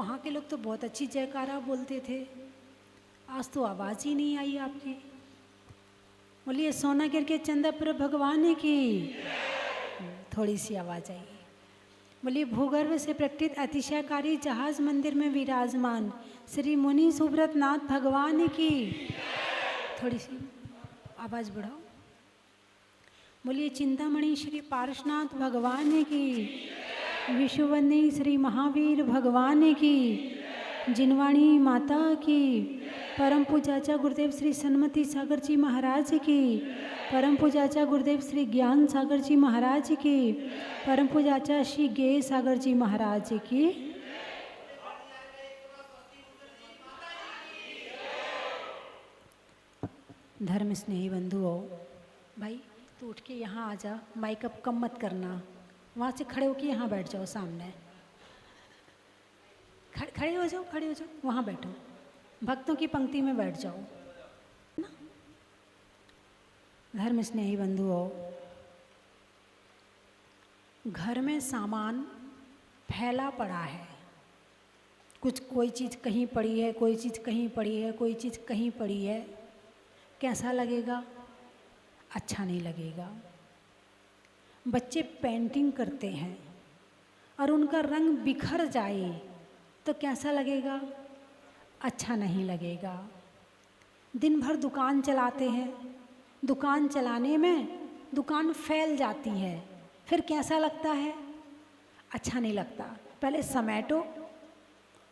वहाँ के लोग तो बहुत अच्छी जयकारा बोलते थे, आज तो आवाज़ ही नहीं आई आपकी। बोलिए सोनागिर के चंद्रपुर भगवान की थोड़ी सी आवाज़ आई। बोलिए भूगर्भ से प्रकटित अतिशयकारी जहाज मंदिर में विराजमान श्री मुनि सुब्रत नाथ भगवान की थोड़ी सी आवाज़ बढ़ाओ। बोलिए चिंतामणि श्री पार्श्वनाथ भगवान की, विश्ववंदी श्री महावीर भगवान की, जिनवाणी माता की, परम पूजाचा गुरुदेव श्री सन्मति सागर जी महाराज की, परम पूजाचा गुरुदेव श्री ज्ञान सागर जी महाराज की, परम पूजाचा श्री गे सागर जी महाराज की। धर्म स्नेही बंधुओं, भाई तो उठ के यहाँ आ जा, माइक अप कम मत करना, वहाँ से खड़े होके यहाँ बैठ जाओ सामने, खड़े हो जाओ, खड़े हो जाओ, वहाँ बैठो, भक्तों की पंक्ति में बैठ जाओ ना। धर्म स्नेही बंधुओं, घर में सामान फैला पड़ा है, कुछ कोई चीज़ कहीं पड़ी है, कोई चीज़ कहीं पड़ी है, कोई चीज़ कहीं पड़ी है, कैसा लगेगा? अच्छा नहीं लगेगा। बच्चे पेंटिंग करते हैं और उनका रंग बिखर जाए तो कैसा लगेगा? अच्छा नहीं लगेगा। दिन भर दुकान चलाते हैं, दुकान चलाने में दुकान फैल जाती है, फिर कैसा लगता है? अच्छा नहीं लगता। पहले समेटो,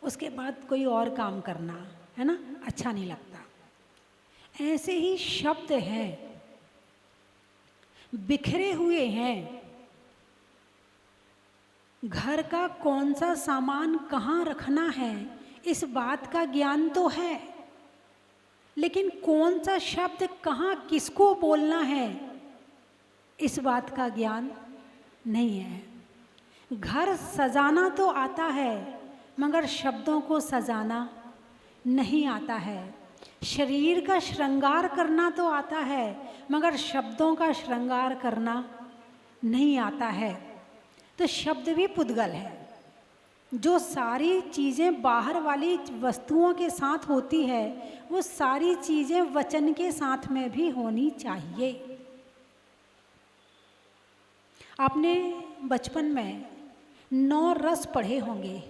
उसके बाद कोई और काम करना, है ना? अच्छा नहीं लगता। ऐसे ही शब्द हैं, बिखरे हुए हैं। घर का कौन सा सामान कहाँ रखना है इस बात का ज्ञान तो है, लेकिन कौन सा शब्द कहाँ किसको बोलना है इस बात का ज्ञान नहीं है। घर सजाना तो आता है मगर शब्दों को सजाना नहीं आता है। शरीर का श्रृंगार करना तो आता है मगर शब्दों का श्रृंगार करना नहीं आता है। तो शब्द भी पुद्गल है। जो सारी चीज़ें बाहर वाली वस्तुओं के साथ होती है वो सारी चीज़ें वचन के साथ में भी होनी चाहिए। आपने बचपन में 9 रस पढ़े होंगे।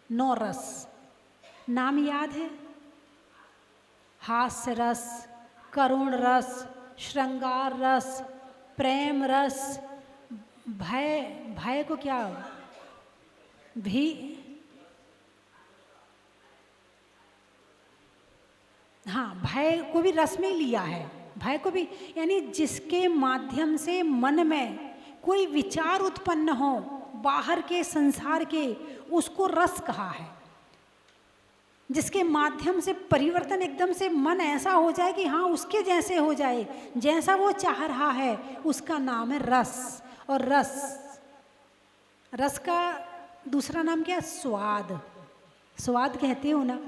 9 रस नाम याद है? हास्य रस, करुण रस, श्रृंगार रस, प्रेम रस, भय को क्या भी, हाँ भय को भी रस में लिया है। भय को भी, यानी जिसके माध्यम से मन में कोई विचार उत्पन्न हो बाहर के संसार के, उसको रस कहा है। जिसके माध्यम से परिवर्तन एकदम से मन ऐसा हो जाए कि हाँ उसके जैसे हो जाए, जैसा वो चाह रहा है, उसका नाम है रस। और रस का दूसरा नाम क्या है? स्वाद। स्वाद कहते हो ना,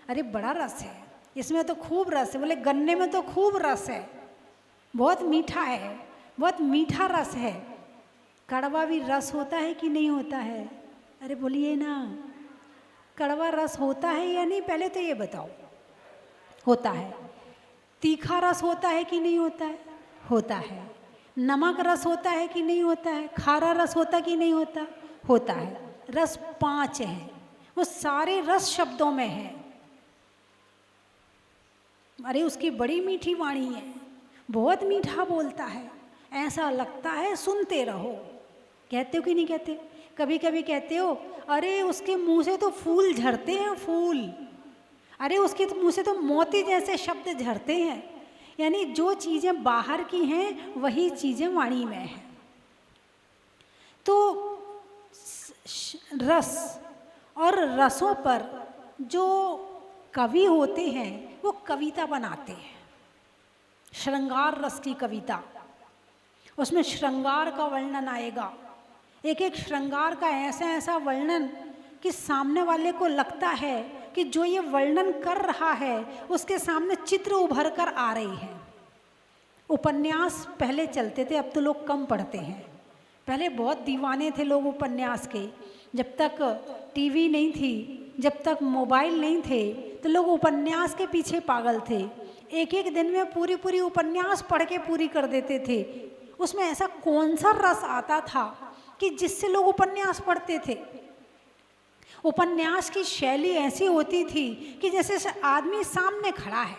अरे बड़ा रस है इसमें, तो खूब रस है। बोले गन्ने में तो खूब रस है, बहुत मीठा है, बहुत मीठा रस है। कड़वा भी रस होता है कि नहीं होता है? अरे बोलिए ना, कड़वा रस होता है या नहीं? पहले तो ये बताओ। होता है। तीखा रस होता है कि नहीं होता है? होता है। नमक रस होता है कि नहीं होता है? खारा रस होता कि नहीं होता? होता है। रस 5 हैं, वो सारे रस शब्दों में है। अरे उसकी बड़ी मीठी वाणी है, बहुत मीठा बोलता है, ऐसा लगता है सुनते रहो। कहते हो कि नहीं कहते? कभी कभी कहते हो अरे उसके मुंह से तो फूल झरते हैं, फूल। अरे उसके मुंह से तो मोती जैसे शब्द झरते हैं। यानी जो चीज़ें बाहर की हैं वही चीज़ें वाणी में हैं। तो रस और रसों पर जो कवि होते हैं वो कविता बनाते हैं। श्रृंगार रस की कविता, उसमें श्रृंगार का वर्णन आएगा। एक एक श्रृंगार का ऐसा ऐसा वर्णन कि सामने वाले को लगता है कि जो ये वर्णन कर रहा है उसके सामने चित्र उभर कर आ रही है। उपन्यास पहले चलते थे, अब तो लोग कम पढ़ते हैं। पहले बहुत दीवाने थे लोग उपन्यास के। जब तक टीवी नहीं थी जब तक मोबाइल नहीं थे तो लोग उपन्यास के पीछे पागल थे। एक एक दिन में पूरी पूरी उपन्यास पढ़ के पूरी कर देते थे। उसमें ऐसा कौन सा रस आता था कि जिससे लोग उपन्यास पढ़ते थे। उपन्यास की शैली ऐसी होती थी कि जैसे आदमी सामने खड़ा है,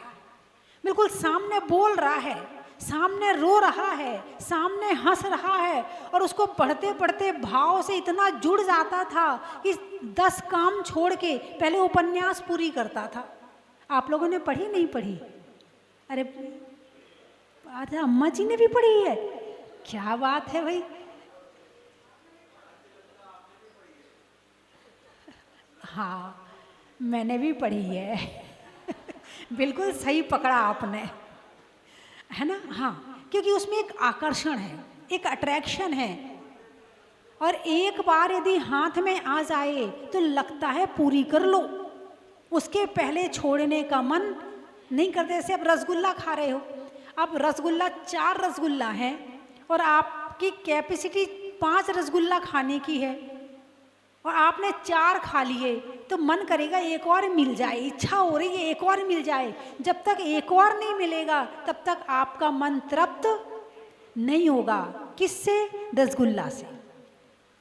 बिल्कुल सामने बोल रहा है, सामने रो रहा है, सामने हंस रहा है, और उसको पढ़ते पढ़ते भाव से इतना जुड़ जाता था कि 10 काम छोड़ के पहले उपन्यास पूरी करता था। आप लोगों ने पढ़ी नहीं पढ़ी? अरे अम्मा जी ने भी पढ़ी है, क्या बात है भाई। हाँ, मैंने भी पढ़ी है। बिल्कुल सही पकड़ा आपने, है ना। हाँ, क्योंकि उसमें एक आकर्षण है, एक अट्रैक्शन है, और एक बार यदि हाथ में आ जाए तो लगता है पूरी कर लो, उसके पहले छोड़ने का मन नहीं करते। जैसे अब रसगुल्ला खा रहे हो, अब रसगुल्ला 4 रसगुल्ला है और आपकी कैपेसिटी 5 रसगुल्ला खाने की है और आपने 4 खा लिए, तो मन करेगा एक और मिल जाए, इच्छा हो रही है एक और मिल जाए। जब तक एक और नहीं मिलेगा तब तक आपका मन तृप्त नहीं होगा। किससे? रसगुल्ला से।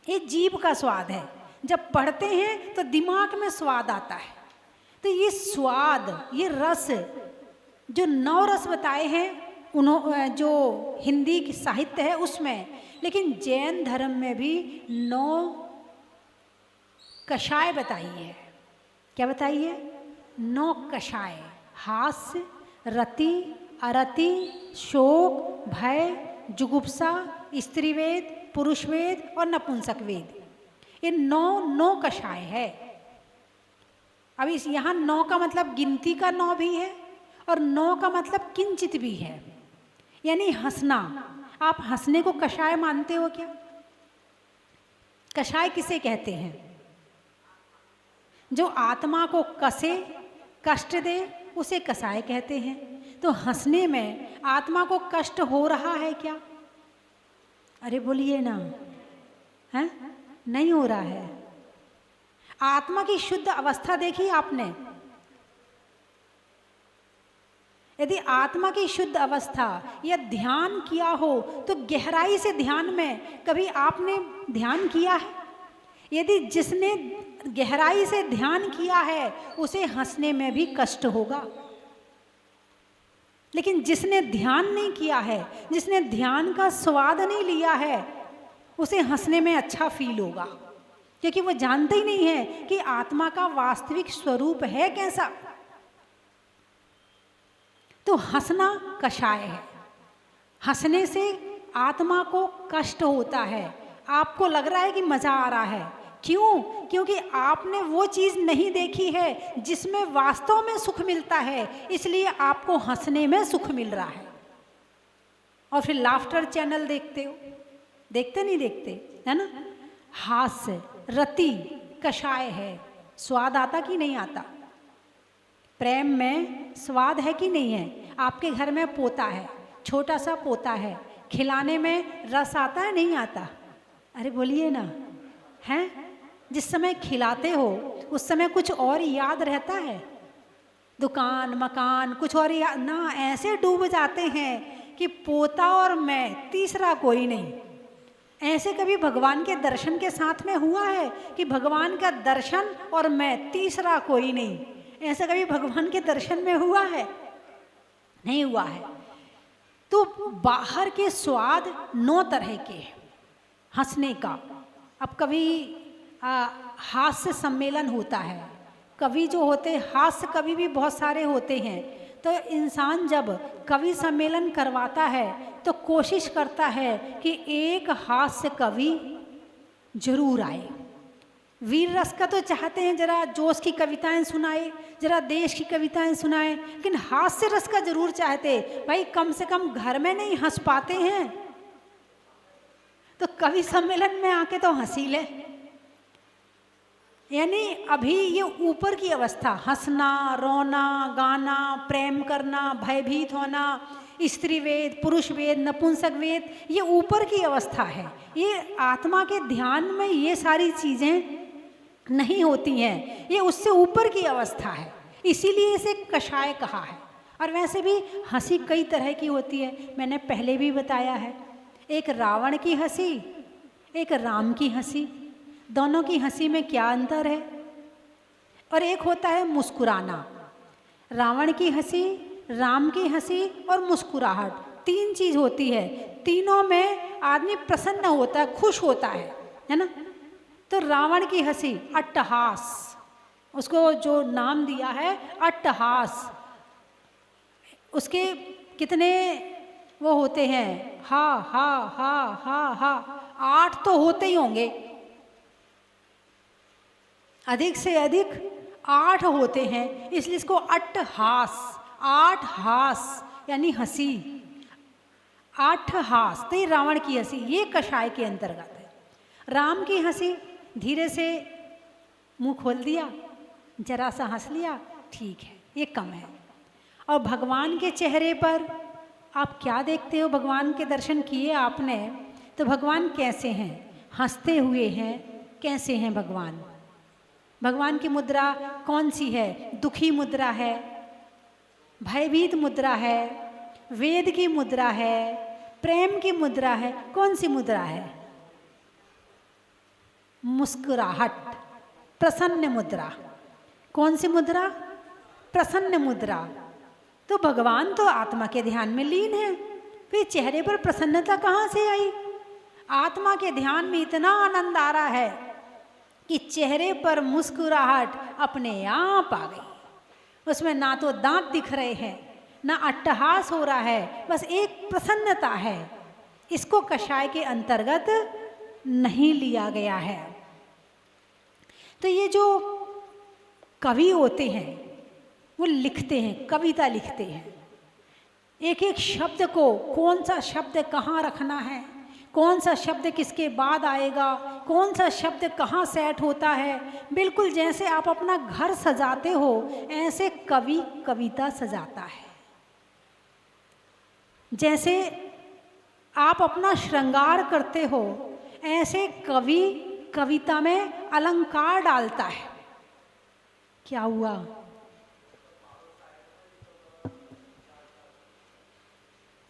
ये जीभ का स्वाद है, जब पढ़ते हैं तो दिमाग में स्वाद आता है। तो ये स्वाद, ये रस, जो 9 रस बताए हैं जो हिंदी की साहित्य है उसमें, लेकिन जैन धर्म में भी 9 कषाय बताई है। क्या बताई है? 9 कषाय। हास्य, रति, अरति, शोक, भय, जुगुप्सा, स्त्रीवेद, पुरुषवेद और नपुंसक वेद। ये 9 कषाय है। अब इस यहाँ 9 का मतलब गिनती का 9 भी है और 9 का मतलब किंचित भी है, यानी हंसना। आप हंसने को कषाय मानते हो क्या? कषाय किसे कहते हैं? जो आत्मा को कसे, कष्ट दे, उसे कषाय कहते हैं। तो हंसने में आत्मा को कष्ट हो रहा है क्या? अरे बोलिए ना, हैं? नहीं हो रहा है। आत्मा की शुद्ध अवस्था देखी आपने? यदि आत्मा की शुद्ध अवस्था या ध्यान किया हो तो गहराई से ध्यान में कभी आपने ध्यान किया है? यदि जिसने गहराई से ध्यान किया है उसे हंसने में भी कष्ट होगा, लेकिन जिसने ध्यान नहीं किया है, जिसने ध्यान का स्वाद नहीं लिया है, उसे हंसने में अच्छा फील होगा, क्योंकि वो जानते ही नहीं है कि आत्मा का वास्तविक स्वरूप है कैसा। तो हंसना कषाय है। हंसने से आत्मा को कष्ट होता है। आपको लग रहा है कि मजा आ रहा है, क्यों? क्योंकि आपने वो चीज नहीं देखी है जिसमें वास्तव में सुख मिलता है, इसलिए आपको हंसने में सुख मिल रहा है। और फिर लाफ्टर चैनल देखते हो, देखते नहीं देखते, है ना। हास्य, रति, कषाय है। स्वाद आता कि नहीं आता? प्रेम में स्वाद है कि नहीं है? आपके घर में पोता है, छोटा सा पोता है, खिलाने में रस आता है नहीं आता? अरे बोलिए ना, हैं? जिस समय खिलाते हो उस समय कुछ और याद रहता है, दुकान मकान कुछ और याद ना, ऐसे डूब जाते हैं कि पोता और मैं, तीसरा कोई नहीं। ऐसे कभी भगवान के दर्शन के साथ में हुआ है कि भगवान का दर्शन और मैं, तीसरा कोई नहीं? ऐसा कभी भगवान के दर्शन में हुआ है? नहीं हुआ है। तो बाहर के स्वाद 9 तरह के हैं हंसने का। अब कभी हास्य सम्मेलन होता है, कवि जो होते हास्य कवि भी बहुत सारे होते हैं। तो इंसान जब कवि सम्मेलन करवाता है तो कोशिश करता है कि एक हास्य कवि जरूर आए। वीर रस का तो चाहते हैं जरा जोश की कविताएं सुनाए, जरा देश की कविताएं सुनाए, लेकिन हास्य रस का जरूर चाहते। भाई कम से कम घर में नहीं हंस पाते हैं तो कवि सम्मेलन में आके तो हंसी ले। यानी अभी ये ऊपर की अवस्था, हंसना, रोना, गाना, प्रेम करना, भयभीत होना, स्त्रीवेद, पुरुषवेद, नपुंसक वेद, ये ऊपर की अवस्था है। ये आत्मा के ध्यान में ये सारी चीज़ें नहीं होती हैं, ये उससे ऊपर की अवस्था है, इसीलिए इसे कषाय कहा है। और वैसे भी हंसी कई तरह की होती है, मैंने पहले भी बताया है। एक रावण की हंसी, एक राम की हंसी, दोनों की हंसी में क्या अंतर है? और एक होता है मुस्कुराना। रावण की हंसी, राम की हंसी और मुस्कुराहट, तीन चीज होती है। तीनों में आदमी प्रसन्न होता है, खुश होता है ना। तो रावण की हंसी अट्टहास, उसको जो नाम दिया है अट्टहास, उसके कितने वो होते हैं, हा हा हा हा हा, 8 तो होते ही होंगे, अधिक से अधिक 8 होते हैं, इसलिए इसको अट्टहास, 8 हास यानी हंसी, 8 हास। तो ये रावण की हंसी, ये कषाय के अंतर्गत है। राम की हंसी, धीरे से मुंह खोल दिया, जरा सा हंस लिया, ठीक है, ये कम है। और भगवान के चेहरे पर आप क्या देखते हो? भगवान के दर्शन किए आपने तो भगवान कैसे हैं? हंसते हुए हैं। कैसे हैं भगवान? भगवान की मुद्रा कौन सी है? दुखी मुद्रा है, भयभीत मुद्रा है, वेद की मुद्रा है, प्रेम की मुद्रा है, कौन सी मुद्रा है? मुस्कुराहट, प्रसन्न मुद्रा। कौन सी मुद्रा? प्रसन्न मुद्रा। तो भगवान तो आत्मा के ध्यान में लीन है, फिर चेहरे पर प्रसन्नता कहाँ से आई? आत्मा के ध्यान में इतना आनंद आ रहा है कि चेहरे पर मुस्कुराहट अपने आप आ गई। उसमें ना तो दांत दिख रहे हैं, ना अट्टहास हो रहा है, बस एक प्रसन्नता है। इसको कषाय के अंतर्गत नहीं लिया गया है। तो ये जो कवि होते हैं वो लिखते हैं, कविता लिखते हैं, एक एक शब्द को, कौन सा शब्द कहाँ रखना है, कौन सा शब्द किसके बाद आएगा, कौन सा शब्द कहाँ सेट होता है, बिल्कुल जैसे आप अपना घर सजाते हो ऐसे कवि कविता सजाता है। जैसे आप अपना श्रृंगार करते हो ऐसे कवि कविता में अलंकार डालता है। क्या हुआ?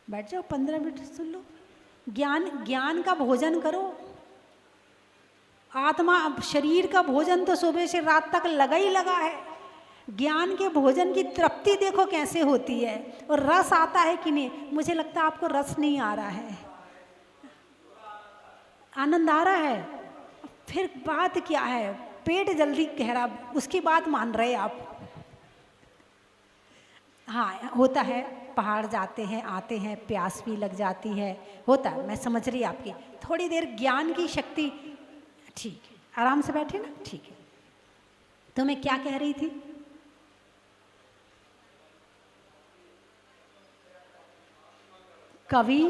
बैठ जाओ, 15 मिनट सुन लो। ज्ञान का भोजन करो। आत्मा शरीर का भोजन तो सुबह से रात तक लगा ही लगा है। ज्ञान के भोजन की तृप्ति देखो कैसे होती है, और रस आता है कि नहीं? मुझे लगता है आपको रस नहीं आ रहा है, आनंद आ रहा है। फिर बात क्या है? पेट जल्दी कह रहा, उसकी बात मान रहे आप। हाँ होता है, पहाड़ जाते हैं आते हैं, प्यास भी लग जाती है, होता है, मैं समझ रही आपकी। थोड़ी देर ज्ञान की शक्ति, ठीक है, आराम से बैठे ना, ठीक है। तो मैं क्या कह रही थी? कवि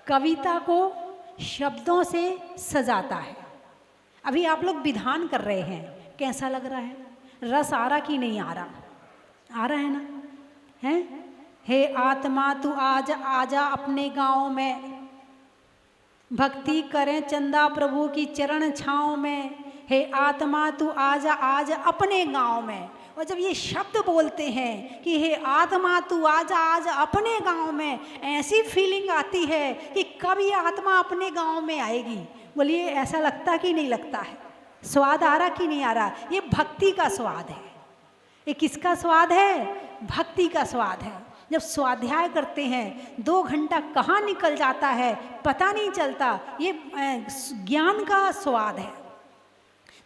कविता को शब्दों से सजाता है। अभी आप लोग विधान कर रहे हैं, कैसा लग रहा है? रस आ रहा कि नहीं आ रहा? आ रहा है ना? हैं? हे आत्मा तू आजा आजा अपने गांव में, भक्ति करें चंदा प्रभु की चरण छाँव में। हे आत्मा तू आजा आजा अपने गांव में। और जब ये शब्द बोलते हैं कि हे आत्मा तू आजा आजा अपने गांव में, ऐसी फीलिंग आती है कि कब ये आत्मा अपने गांव में आएगी। बोलिए, ऐसा लगता कि नहीं लगता है? स्वाद आ रहा कि नहीं आ रहा? ये भक्ति का स्वाद है। ये किसका स्वाद है? भक्ति का स्वाद है। जब स्वाध्याय करते हैं 2 घंटा कहाँ निकल जाता है पता नहीं चलता, ये ज्ञान का स्वाद है।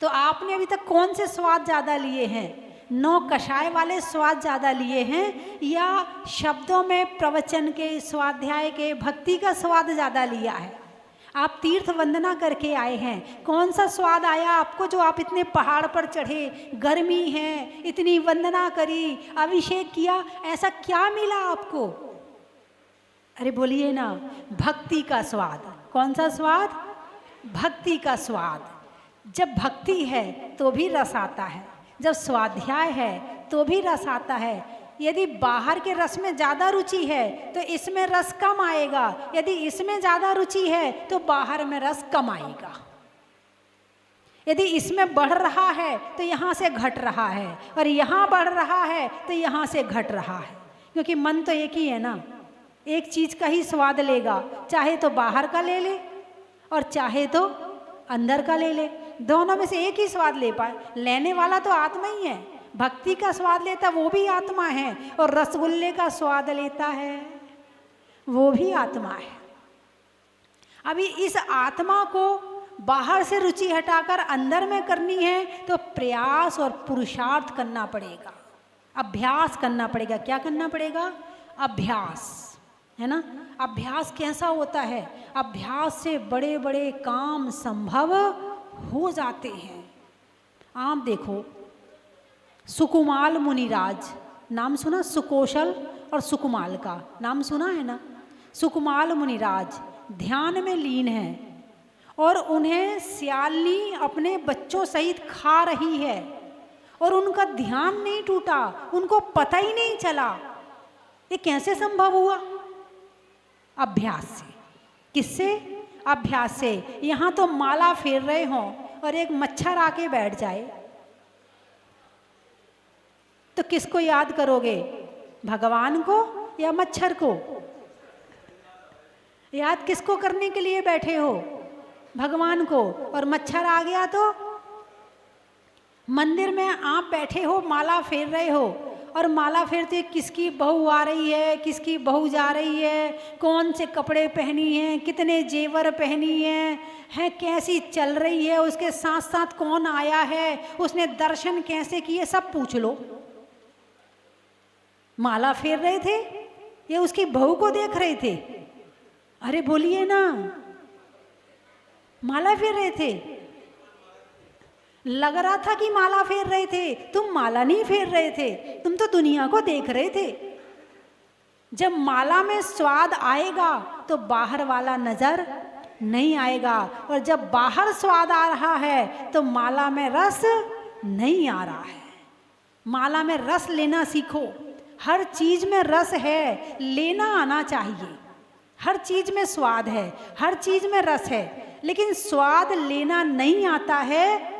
तो आपने अभी तक कौन से स्वाद ज़्यादा लिए हैं? 9 कषाय वाले स्वाद ज़्यादा लिए हैं, या शब्दों में प्रवचन के, स्वाध्याय के, भक्ति का स्वाद ज़्यादा लिया है? आप तीर्थ वंदना करके आए हैं, कौन सा स्वाद आया आपको जो आप इतने पहाड़ पर चढ़े, गर्मी है, इतनी वंदना करी, अभिषेक किया, ऐसा क्या मिला आपको? अरे बोलिए ना, भक्ति का स्वाद। कौन सा स्वाद? भक्ति का स्वाद। जब भक्ति है तो भी रस आता है, जब स्वाध्याय है तो भी रस आता है। यदि बाहर के रस में ज़्यादा रुचि है तो इसमें रस कम आएगा, यदि इसमें ज़्यादा रुचि है तो बाहर में रस कम आएगा। यदि इसमें बढ़ रहा है तो यहाँ से घट रहा है, और यहाँ बढ़ रहा है तो यहाँ से घट रहा है, क्योंकि मन तो एक ही है ना, एक चीज़ का ही स्वाद लेगा, चाहे तो बाहर का ले ले और चाहे तो अंदर का ले ले, दोनों में से एक ही स्वाद ले पाए। लेने वाला तो आत्मा ही है, भक्ति का स्वाद लेता वो भी आत्मा है, और रसगुल्ले का स्वाद लेता है वो भी आत्मा है। अभी इस आत्मा को बाहर से रुचि हटाकर अंदर में करनी है तो प्रयास और पुरुषार्थ करना पड़ेगा, अभ्यास करना पड़ेगा। क्या करना पड़ेगा? अभ्यास, है ना। अभ्यास कैसा होता है? अभ्यास से बड़े बड़े काम संभव हो जाते हैं। आप देखो, सुकुमाल मुनिराज, नाम सुना? सुकौशल और सुकुमाल का नाम सुना है ना। सुकुमाल मुनिराज ध्यान में लीन है और उन्हें सियालनी अपने बच्चों सहित खा रही है और उनका ध्यान नहीं टूटा, उनको पता ही नहीं चला। ये कैसे संभव हुआ? अभ्यास से। किससे? अभ्यास से। यहाँ तो माला फेर रहे हों और एक मच्छर आके बैठ जाए तो किसको याद करोगे? भगवान को या मच्छर को? याद किसको करने के लिए बैठे हो? भगवान को। और मच्छर आ गया तो मंदिर में आप बैठे हो, माला फेर रहे हो, और माला फेरते किसकी बहू आ रही है, किसकी बहू जा रही है, कौन से कपड़े पहनी है, कितने जेवर पहनी है कैसी चल रही है, उसके साथ साथ कौन आया है, उसने दर्शन कैसे किए, सब पूछ लो। माला फेर रहे थे या उसकी बहू को देख रहे थे? अरे बोलिए ना। माला फेर रहे थे। लग रहा था कि माला फेर रहे थे, तुम माला नहीं फेर रहे थे, तुम तो दुनिया को देख रहे थे। जब माला में स्वाद आएगा तो बाहर वाला नजर नहीं आएगा, और जब बाहर स्वाद आ रहा है तो माला में रस नहीं आ रहा है। माला में रस लेना सीखो। हर चीज में रस है, लेना आना चाहिए। हर चीज में स्वाद है, हर चीज में रस है, लेकिन स्वाद लेना नहीं आता है,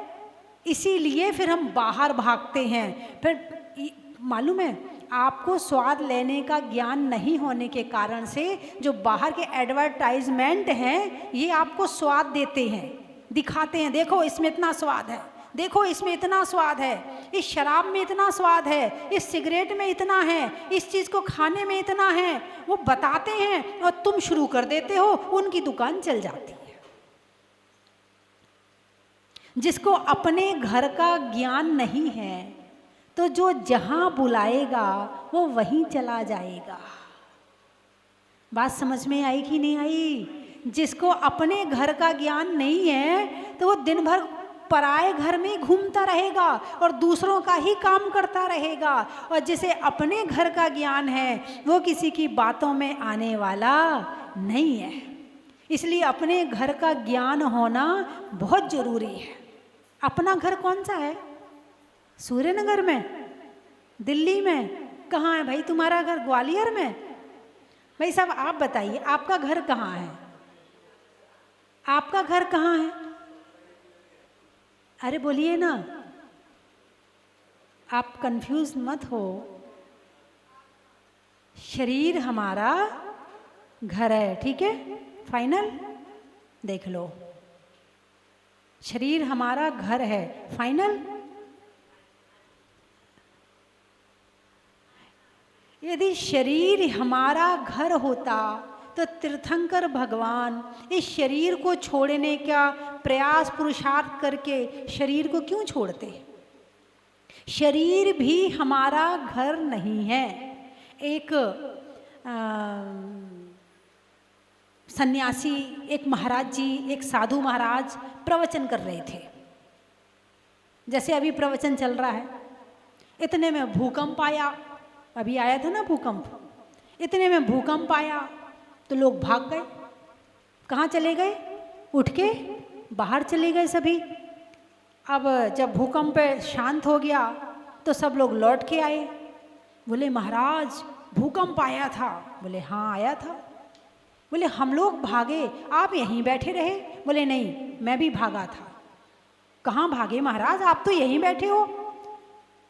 इसीलिए फिर हम बाहर भागते हैं। फिर मालूम है आपको, स्वाद लेने का ज्ञान नहीं होने के कारण से जो बाहर के एडवर्टाइजमेंट हैं ये आपको स्वाद देते हैं, दिखाते हैं, देखो इसमें इतना स्वाद है, देखो इसमें इतना स्वाद है, इस शराब में इतना स्वाद है, इस सिगरेट में इतना है, इस चीज़ को खाने में इतना है, वो बताते हैं और तुम शुरू कर देते हो, उनकी दुकान चल जाती है। जिसको अपने घर का ज्ञान नहीं है तो जो जहां बुलाएगा वो वहीं चला जाएगा। बात समझ में आई कि नहीं आई? जिसको अपने घर का ज्ञान नहीं है तो वो दिन भर पराए घर में घूमता रहेगा और दूसरों का ही काम करता रहेगा, और जिसे अपने घर का ज्ञान है वो किसी की बातों में आने वाला नहीं है। इसलिए अपने घर का ज्ञान होना बहुत जरूरी है। अपना घर कौन सा है? सूर्यनगर में, दिल्ली में? कहाँ है भाई तुम्हारा घर? ग्वालियर में? भाई साहब आप बताइए, आपका घर कहाँ है? आपका घर कहाँ है? अरे बोलिए ना, आप कंफ्यूज मत हो। शरीर हमारा घर है, ठीक है, फाइनल? देख लो, शरीर हमारा घर है, फाइनल? यदि शरीर हमारा घर होता तो तीर्थंकर भगवान इस शरीर को छोड़ने का प्रयास पुरुषार्थ करके शरीर को क्यों छोड़ते? शरीर भी हमारा घर नहीं है। एक सन्यासी, एक महाराज जी, एक साधु महाराज प्रवचन कर रहे थे, जैसे अभी प्रवचन चल रहा है। इतने में भूकंप आया, अभी आया था ना भूकंप, इतने में भूकंप आया तो लोग भाग गए। कहाँ चले गए? उठ के बाहर चले गए सभी। अब जब भूकंप शांत हो गया तो सब लोग लौट के आए। बोले महाराज भूकंप आया था। बोले हाँ आया था। बोले हम लोग भागे, आप यहीं बैठे रहे? बोले नहीं, मैं भी भागा था। कहाँ भागे महाराज, आप तो यहीं बैठे हो,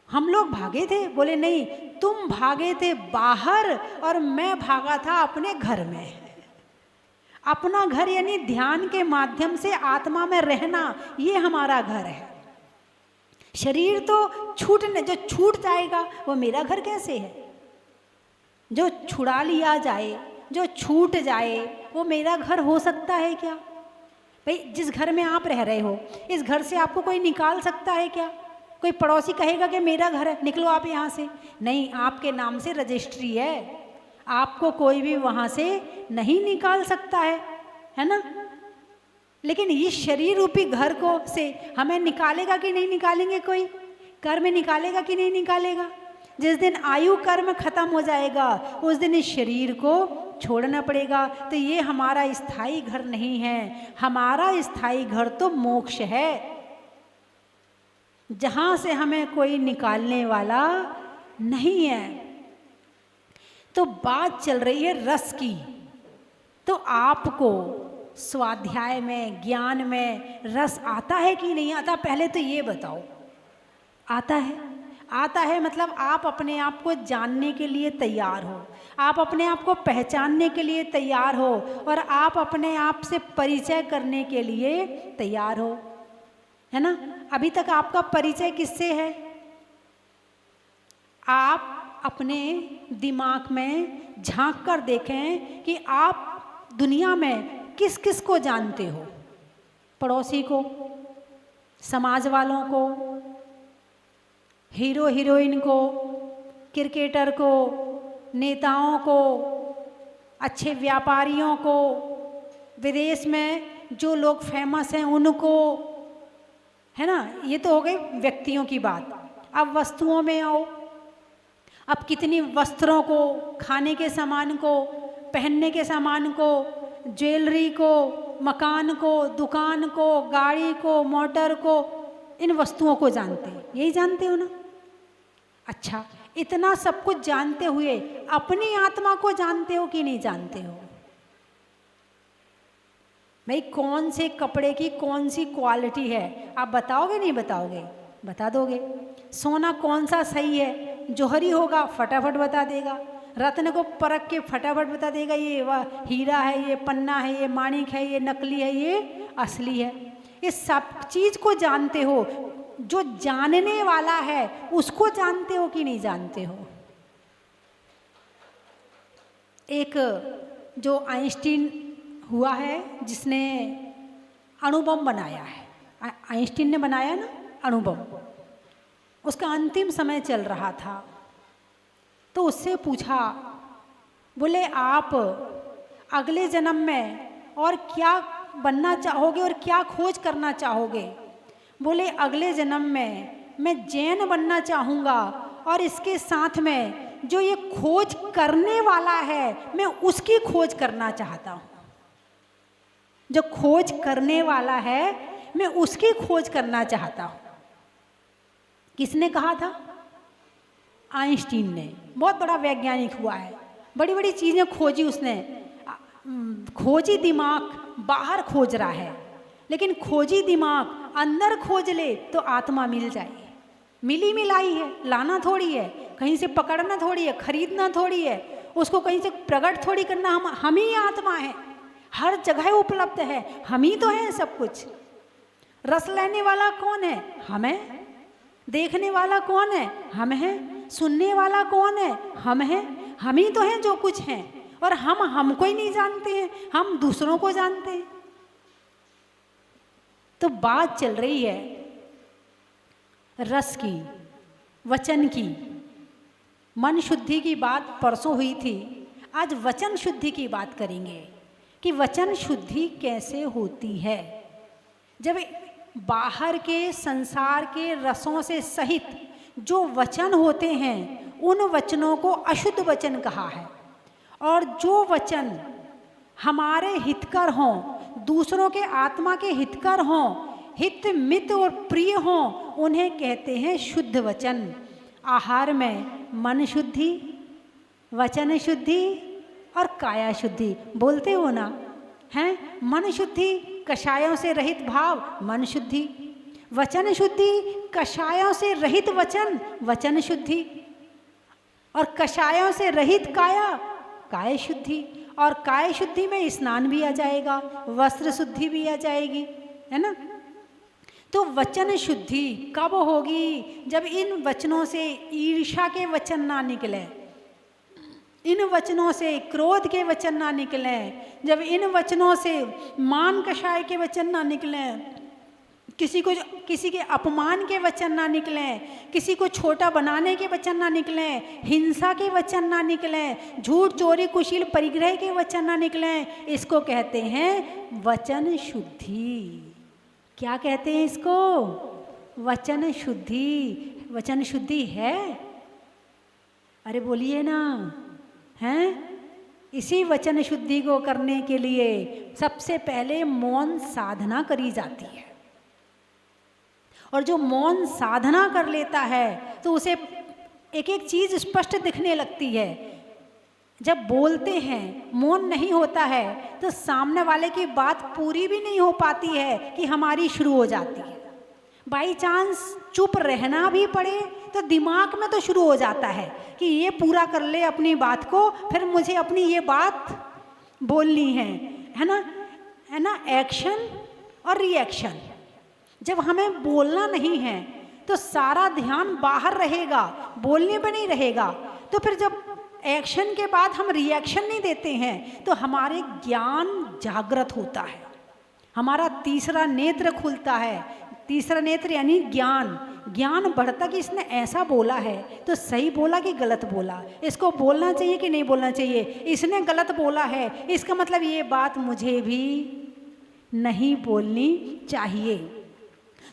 हम लोग भागे थे। बोले नहीं, तुम भागे थे बाहर और मैं भागा था अपने घर में। अपना घर यानी ध्यान के माध्यम से आत्मा में रहना, ये हमारा घर है। शरीर तो छूटने, जो छूट जाएगा वो मेरा घर कैसे है? जो छुड़ा लिया जाए, जो छूट जाए, वो मेरा घर हो सकता है क्या? भाई जिस घर में आप रह रहे हो, इस घर से आपको कोई निकाल सकता है क्या? कोई पड़ोसी कहेगा कि मेरा घर है, निकलो आप यहाँ से? नहीं, आपके नाम से रजिस्ट्री है, आपको कोई भी वहाँ से नहीं निकाल सकता है ना? लेकिन इस शरीर रूपी घर को से हमें निकालेगा कि नहीं निकालेंगे? कोई कर्म निकालेगा कि नहीं निकालेगा? जिस दिन आयु कर्म खत्म हो जाएगा उस दिन इस शरीर को छोड़ना पड़ेगा। तो ये हमारा स्थायी घर नहीं है, हमारा स्थायी घर तो मोक्ष है, जहाँ से हमें कोई निकालने वाला नहीं है। तो बात चल रही है रस की। तो आपको स्वाध्याय में, ज्ञान में रस आता है कि नहीं आता? पहले तो ये बताओ। आता है? आता है मतलब आप अपने आप को जानने के लिए तैयार हो, आप अपने आप को पहचानने के लिए तैयार हो, और आप अपने आप से परिचय करने के लिए तैयार हो, है ना? अभी तक आपका परिचय किससे है? आप अपने दिमाग में झांक कर देखें कि आप दुनिया में किस किस को जानते हो। पड़ोसी को, समाज वालों को, हीरो हीरोइन को, क्रिकेटर को, नेताओं को, अच्छे व्यापारियों को, विदेश में जो लोग फेमस हैं उनको, है ना? ये तो हो गई व्यक्तियों की बात। अब वस्तुओं में आओ। अब कितनी वस्त्रों को, खाने के सामान को, पहनने के सामान को, ज्वेलरी को, मकान को, दुकान को, गाड़ी को, मोटर को, इन वस्तुओं को जानते हैं। यही जानते हो ना? अच्छा, इतना सब कुछ जानते हुए अपनी आत्मा को जानते हो कि नहीं जानते हो? भाई कौन से कपड़े की कौन सी क्वालिटी है, आप बताओगे नहीं बताओगे? बता दोगे। सोना कौन सा सही है, जौहरी होगा फटाफट बता देगा, रत्न को परख के फटाफट बता देगा, ये हीरा है, ये पन्ना है, ये माणिक है, ये नकली है, ये असली है। ये सब चीज़ को जानते हो। जो जानने वाला है उसको जानते हो कि नहीं जानते हो? एक जो आइंस्टीन हुआ है, जिसने अणुबम बनाया है, आइंस्टीन ने बनाया ना अणुबम, उसका अंतिम समय चल रहा था। तो उससे पूछा, बोले आप अगले जन्म में और क्या बनना चाहोगे और क्या खोज करना चाहोगे? बोले अगले जन्म में मैं जैन बनना चाहूँगा, और इसके साथ में जो ये खोज करने वाला है मैं उसकी खोज करना चाहता हूँ। जो खोज करने वाला है मैं उसकी खोज करना चाहता हूँ। किसने कहा था? आइंस्टीन ने। बहुत बड़ा वैज्ञानिक हुआ है, बड़ी बड़ी चीज़ें खोजी उसने। खोजी दिमाग बाहर खोज रहा है, लेकिन खोजी दिमाग अंदर खोज ले तो आत्मा मिल जाए। मिली मिलाई है, लाना थोड़ी है, कहीं से पकड़ना थोड़ी है, खरीदना थोड़ी है, उसको कहीं से प्रकट थोड़ी करना। हम ही आत्मा है, हर जगह उपलब्ध है, हम ही तो हैं सब कुछ। रस लेने वाला कौन है? हम हैं। देखने वाला कौन है? हम हैं। सुनने वाला कौन है? हम हैं। हम ही तो हैं जो कुछ हैं, और हम हमको ही नहीं जानते हैं, हम दूसरों को जानते हैं। तो बात चल रही है रस की, वचन की। मन शुद्धि की बात परसों हुई थी, आज वचन शुद्धि की बात करेंगे कि वचन शुद्धि कैसे होती है। जब बाहर के संसार के रसों से सहित जो वचन होते हैं उन वचनों को अशुद्ध वचन कहा है, और जो वचन हमारे हितकर हों, दूसरों के आत्मा के हितकर हों, हित मित और प्रिय हों, उन्हें कहते हैं शुद्ध वचन। आहार में मन शुद्धि, वचन शुद्धि और काया शुद्धि बोलते हो ना, हैं? मन शुद्धि, कषायों से रहित भाव मन शुद्धि, वचन शुद्धि, कषायों से रहित वचन वचन शुद्धि, और कषायों से रहित काया काय शुद्धि, और काय शुद्धि में स्नान भी आ जाएगा, वस्त्र शुद्धि भी आ जाएगी, है ना। तो वचन शुद्धि कब होगी? जब इन वचनों से ईर्ष्या के वचन ना निकले, इन वचनों से क्रोध के वचन ना निकले, जब इन वचनों से मान कषाय के वचन ना निकले, किसी के अपमान के वचन ना निकले, किसी को छोटा बनाने के वचन ना निकले, हिंसा के वचन ना निकले, झूठ चोरी कुशील परिग्रह के वचन ना निकले, इसको कहते हैं वचन शुद्धि। क्या कहते हैं इसको? वचन शुद्धि। वचन शुद्धि है? अरे बोलिए ना, हैं? इसी वचन शुद्धि को करने के लिए सबसे पहले मौन साधना करी जाती है, और जो मौन साधना कर लेता है तो उसे एक एक चीज स्पष्ट दिखने लगती है। जब बोलते हैं मौन नहीं होता है तो सामने वाले की बात पूरी भी नहीं हो पाती है कि हमारी शुरू हो जाती है। बाई चांस चुप रहना भी पड़े तो दिमाग में तो शुरू हो जाता है कि ये पूरा कर ले अपनी बात को, फिर मुझे अपनी ये बात बोलनी है ना, है ना। एक्शन और रिएक्शन। जब हमें बोलना नहीं है तो सारा ध्यान बाहर रहेगा, बोलने पे नहीं रहेगा। तो फिर जब एक्शन के बाद हम रिएक्शन नहीं देते हैं तो हमारे ज्ञान जागृत होता है, हमारा तीसरा नेत्र खुलता है। तीसरा नेत्र यानी ज्ञान। ज्ञान बढ़ता कि इसने ऐसा बोला है तो सही बोला कि गलत बोला, इसको बोलना चाहिए कि नहीं बोलना चाहिए, इसने गलत बोला है इसका मतलब ये बात मुझे भी नहीं बोलनी चाहिए।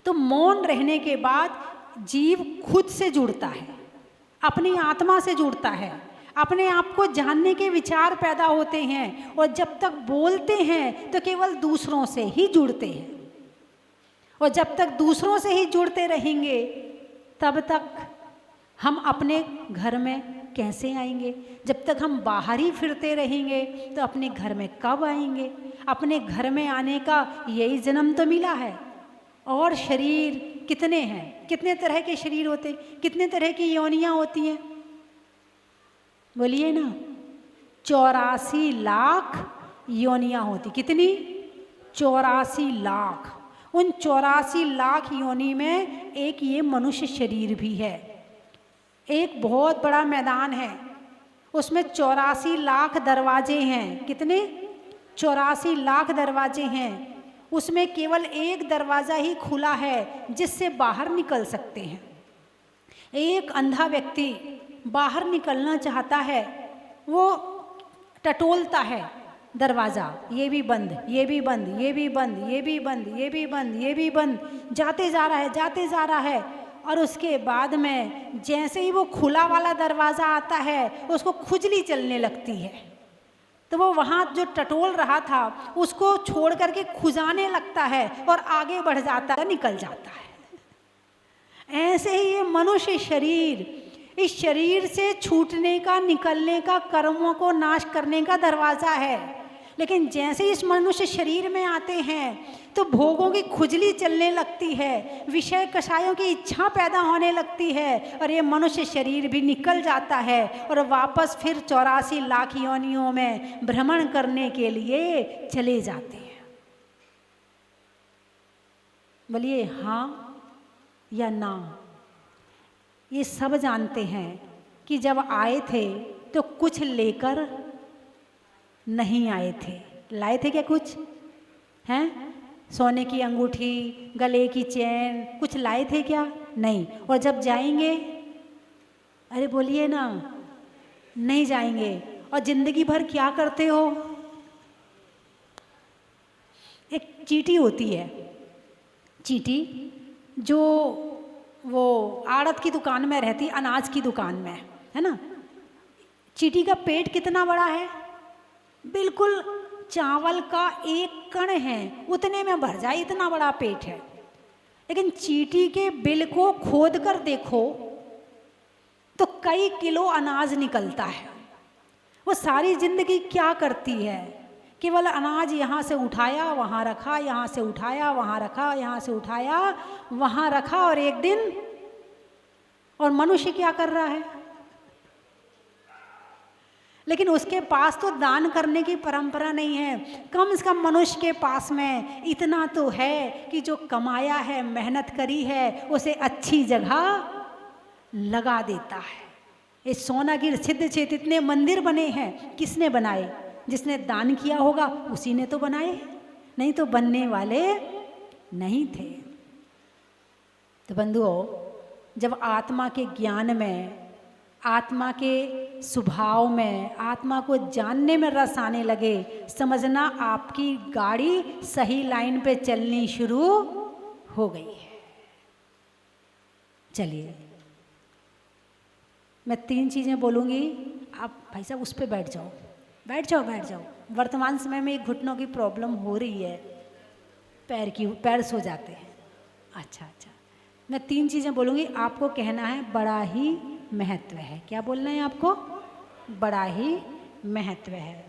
तो मौन रहने के बाद जीव खुद से जुड़ता है, अपनी आत्मा से जुड़ता है, अपने आप को जानने के विचार पैदा होते हैं। और जब तक बोलते हैं तो केवल दूसरों से ही जुड़ते हैं, और जब तक दूसरों से ही जुड़ते रहेंगे तब तक हम अपने घर में कैसे आएंगे? जब तक हम बाहर ही फिरते रहेंगे तो अपने घर में कब आएंगे? अपने घर में आने का यही जन्म तो मिला है। और शरीर कितने हैं? कितने तरह के शरीर होते, कितने तरह की योनियां होती हैं? बोलिए ना। 84 लाख योनियां होती। कितनी? 84 लाख। उन 84 लाख योनि में एक ये मनुष्य शरीर भी है। एक बहुत बड़ा मैदान है, उसमें 84 लाख दरवाजे हैं। कितने? 84 लाख दरवाजे हैं। उसमें केवल एक दरवाज़ा ही खुला है जिससे बाहर निकल सकते हैं। एक अंधा व्यक्ति बाहर निकलना चाहता है, वो टटोलता है दरवाज़ा, ये भी बंद, ये भी बंद, ये भी बंद, ये भी बंद, ये भी बंद, ये भी बंद, जाते जा रहा है, जाते जा रहा है। और उसके बाद में जैसे ही वो खुला वाला दरवाज़ा आता है उसको खुजली चलने लगती है, तो वो वहाँ जो टटोल रहा था उसको छोड़ करके खुजाने लगता है और आगे बढ़ जाता है, निकल जाता है। ऐसे ही ये मनुष्य शरीर, इस शरीर से छूटने का, निकलने का, कर्मों को नाश करने का दरवाज़ा है। लेकिन जैसे इस मनुष्य शरीर में आते हैं तो भोगों की खुजली चलने लगती है, विषय कषायों की इच्छा पैदा होने लगती है, और ये मनुष्य शरीर भी निकल जाता है और वापस फिर 84 लाख योनियों में भ्रमण करने के लिए चले जाते हैं। बोलिए हाँ या ना। ये सब जानते हैं कि जब आए थे तो कुछ लेकर नहीं आए थे। लाए थे क्या कुछ? हैं? सोने की अंगूठी, गले की चैन, कुछ लाए थे क्या? नहीं। और जब जाएंगे, अरे बोलिए ना, नहीं जाएंगे। और जिंदगी भर क्या करते हो? एक चीटी होती है, चीटी जो वो आड़त की दुकान में रहती, अनाज की दुकान में, है ना। चीटी का पेट कितना बड़ा है? बिल्कुल चावल का एक कण है उतने में भर जाए, इतना बड़ा पेट है। लेकिन चीटी के बिल को खोद कर देखो तो कई किलो अनाज निकलता है। वो सारी जिंदगी क्या करती है केवल अनाज यहाँ से उठाया वहाँ रखा, यहाँ से उठाया वहाँ रखा, यहाँ से उठाया वहाँ रखा, और एक दिन, और मनुष्य क्या कर रहा है? लेकिन उसके पास तो दान करने की परंपरा नहीं है। कम से कम मनुष्य के पास में इतना तो है कि जो कमाया है, मेहनत करी है, उसे अच्छी जगह लगा देता है। इस सोनागिर सिद्ध क्षेत्र इतने मंदिर बने हैं, किसने बनाए? जिसने दान किया होगा उसी ने तो बनाए, नहीं तो बनने वाले नहीं थे। तो बंधुओं, जब आत्मा के ज्ञान में, आत्मा के स्वभाव में, आत्मा को जानने में रस आने लगे, समझना आपकी गाड़ी सही लाइन पे चलनी शुरू हो गई है। चलिए, मैं 3 चीज़ें बोलूँगी, आप भाई साहब उस पर बैठ जाओ, बैठ जाओ, बैठ जाओ। वर्तमान समय में घुटनों की प्रॉब्लम हो रही है, पैर सो जाते हैं। अच्छा, मैं 3 चीज़ें बोलूँगी, आपको कहना है बड़ा ही महत्व है। क्या बोलना है आपको? बड़ा ही महत्व है।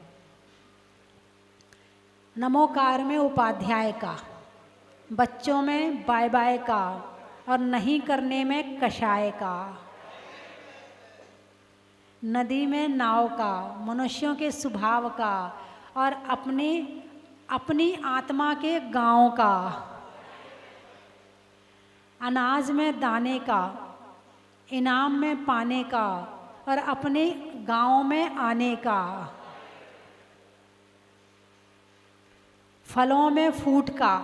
नमोकार में उपाध्याय का, बच्चों में बाय बाय का, और नहीं करने में कषाय का, नदी में नाव का, मनुष्यों के स्वभाव का, और अपनी आत्मा के गांव का, अनाज में दाने का, इनाम में पाने का, और अपने गांव में आने का, फलों में फूट का,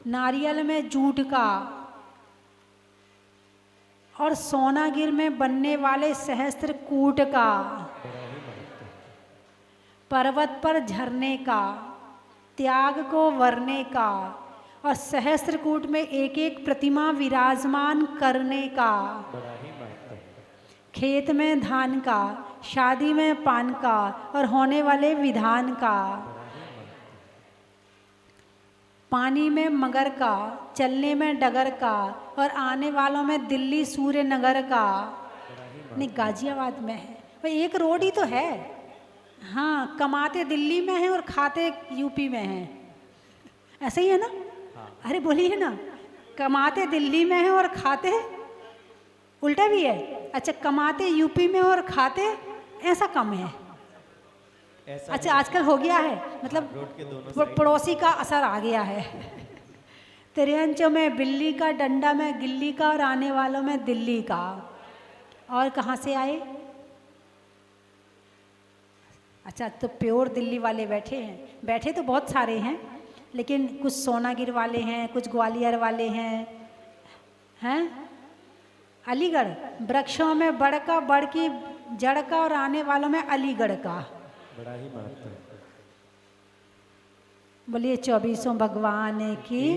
नारियल में जूट का, और सोनागिर में बनने वाले सहस्त्र कूट का, पर्वत पर झरने का, त्याग को वरने का, और सहस्त्रकूट में एक एक प्रतिमा विराजमान करने का, खेत में धान का, शादी में पान का, और होने वाले विधान का, पानी में मगर का, चलने में डगर का, और आने वालों में दिल्ली सूर्य नगर का। नहीं, गाजियाबाद में है भाई, एक रोड ही तो है। हाँ, कमाते दिल्ली में हैं और खाते यूपी में हैं, ऐसा ही है ना? अरे बोलिए ना, कमाते दिल्ली में हैं और खाते, उल्टा भी है। अच्छा, कमाते यूपी में और खाते, ऐसा कम है। अच्छा, आजकल हो गया है, मतलब पड़ोसी का असर आ गया है। तिरंचों में बिल्ली का, डंडा में गिल्ली का, और आने वालों में दिल्ली का। और कहाँ से आए? अच्छा, तो प्योर दिल्ली वाले बैठे हैं। बैठे तो बहुत सारे हैं, लेकिन कुछ सोनागिर वाले हैं, कुछ ग्वालियर वाले हैं अलीगढ़, वृक्षों में बड़ का, बड़ की जड़ का, और आने वालों में अलीगढ़ का। बड़ा ही महत्व। बोलिए 24 भगवान की।